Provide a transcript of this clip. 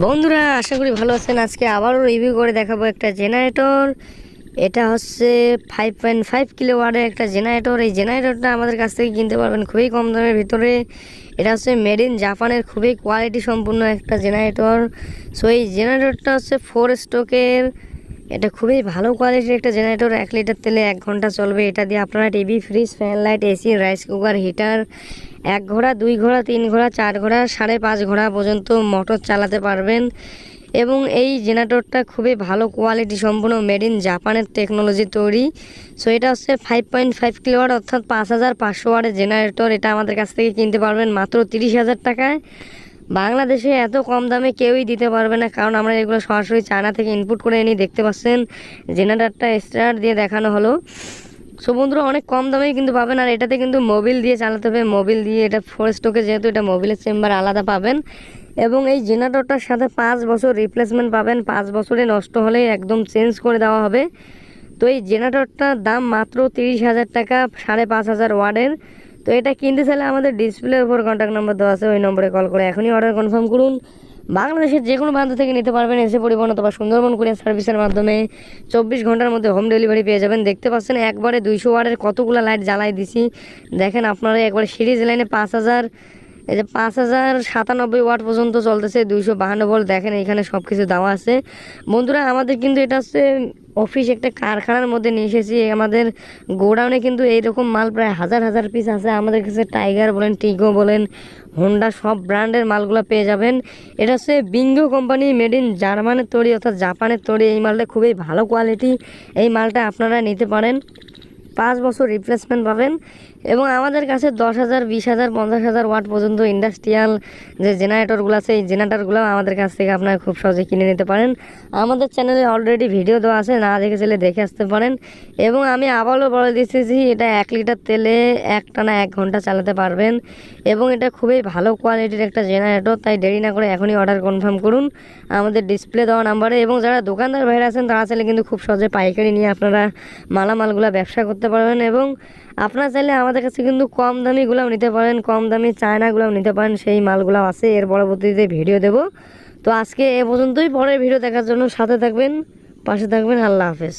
বন্ধুরা আশা করি ভালো আছেন। আজকে আবারও রিভিউ করে দেখাবো একটা জেনারেটর। এটা হচ্ছে 5.5 কিলোওয়াটের একটা জেনারেটর। এই জেনারেটরটা আমাদের কাছ থেকে কিনতে পারবেন খুবই কম দামের ভিতরে। এটা হচ্ছে মেড ইন জাপানের খুবই কোয়ালিটি সম্পূর্ণ একটা জেনারেটর। সো এই জেনারেটরটা হচ্ছে 4 স্ট্রোকের। এটা খুবই ভালো কোয়ালিটির একটা জেনারেটর। 1 লিটার তেলে 1 ঘন্টা চলবে। এটা দিয়ে আপনারা TV, fridge, fan, light, AC, rice cooker, heater 1 ঘোড়া, 2 ঘোড়া, 3 ঘোড়া, 4 ঘোড়া, 5.5 ঘোড়া পর্যন্ত মোটর চালাতে পারবেন। এবং এই জেনারেটরটা খুবই ভালো কোয়ালিটি সম্পূর্ণ মেড ইন জাপানের টেকনোলজি তৈরি। সো এটা হচ্ছে 5.5 কিলোওয়াট অর্থাৎ 5500 ওয়াটের জেনারেটর। এটা আমাদের কাছ থেকে কিনতে পারবেন মাত্র 30,000 টাকায়। বাংলাদেশে এত কম দামে কেউই দিতে পারবে না, কারণ আমরা এগুলো সরাসরি চায়না থেকে ইনপুট করে এনে দেখতে পাচ্ছেন জেনারেটরটা স্টার্ট দিয়ে দেখানো হলো। সো বন্ধুরা অনেক কম দামেই কিন্তু পাবেন। আর এটাতে কিন্তু মোবিল দিয়ে চালাতে হবে, মোবিল দিয়ে। এটা 4 স্ট্রোকে যেহেতু এটা মোবিলের চেম্বার আলাদা পাবেন। এবং এই জেনারেটরটার সাথে 5 বছর রিপ্লেসমেন্ট পাবেন। 5 বছরে নষ্ট হলে একদম চেঞ্জ করে দেওয়া হবে। তো এই জেনারেটরটার দাম মাত্র 30,000 টাকা, 5.5 ওয়াটের। তো এটা কিনতে চাইলে আমাদের ডিসপ্লের উপর কন্ট্যাক্ট নম্বর দেওয়া আছে, ওই নম্বরে কল করে এখনই অর্ডার কনফার্ম করুন। বাংলাদেশের যে কোনো প্রান্ত থেকে নিতে পারবেন এসে পরিবহন অথবা সুন্দরবন কুরিয়ার সার্ভিসের মাধ্যমে 24 ঘন্টার মধ্যে হোম ডেলিভারি পেয়ে যাবেন। দেখতে পাচ্ছেন একবারে 200 ওয়াটের কতগুলো লাইট জ্বালাই দিছি। দেখেন আপনারা একবারে সিরিজ লাইনে 5000, এই যে 5097 ওয়াট পর্যন্ত চলতেছে, 252 ভোল্ট। দেখেন এখানে সব কিছু দেওয়া আছে। বন্ধুরা আমাদের কিন্তু এটা হচ্ছে অফিস, একটা কারখানার মধ্যে নিয়ে এসেছি। আমাদের গোডাউনে কিন্তু এইরকম মাল প্রায় হাজার হাজার পিস আছে। আমাদের কাছে টাইগার বলেন, টিগো বলেন, হোন্ডা সব ব্র্যান্ডের মালগুলো পেয়ে যাবেন। এটা হচ্ছে বিঙ্গো কোম্পানি মেড ইন জার্মানের তৈরি অর্থাৎ জাপানের তৈরি। এই মালটা খুবই ভালো কোয়ালিটি। এই মালটা আপনারা নিতে পারেন। 5 বছর রিপ্লেসমেন্ট পাবেন। এবং আমাদের কাছে 10,000, 20,000, 50,000 ওয়াট পর্যন্ত ইন্ডাস্ট্রিয়াল যে জেনারেটরগুলো আছে, এই জেনারেটরগুলো আমাদের কাছ থেকে আপনারা খুব সহজে কিনে নিতে পারেন। আমাদের চ্যানেলে অলরেডি ভিডিও দেওয়া আছে, না দেখে চলে দেখে আসতে পারেন। এবং আমি আবারও বলে দিচ্ছি, এটা 1 লিটার তেলে একটানা 1 ঘন্টা চালাতে পারবেন। এবং এটা খুবই ভালো কোয়ালিটির একটা জেনারেটর। তাই দেরি না করে এখনই অর্ডার কনফার্ম করুন আমাদের ডিসপ্লে দেওয়া নাম্বারে। এবং যারা দোকানদার ভাইরা আছেন তারা চাইলে কিন্তু খুব সহজে পাইকারি নিয়ে আপনারা মালামালগুলো ব্যবসা করতে পারবেন। এবং আপনারা চাইলে আমাদের কাছে কিন্তু কম দামিগুলোও নিতে পারেন, কম দামি চায়নাগুলোও নিতে পারেন। সেই মালগুলো আছে, এর পরবর্তীতে ভিডিও দেব। তো আজকে এ পর্যন্তই। পরের ভিডিও দেখার জন্য সাথে থাকবেন, পাশে থাকবেন। আল্লাহ হাফেজ।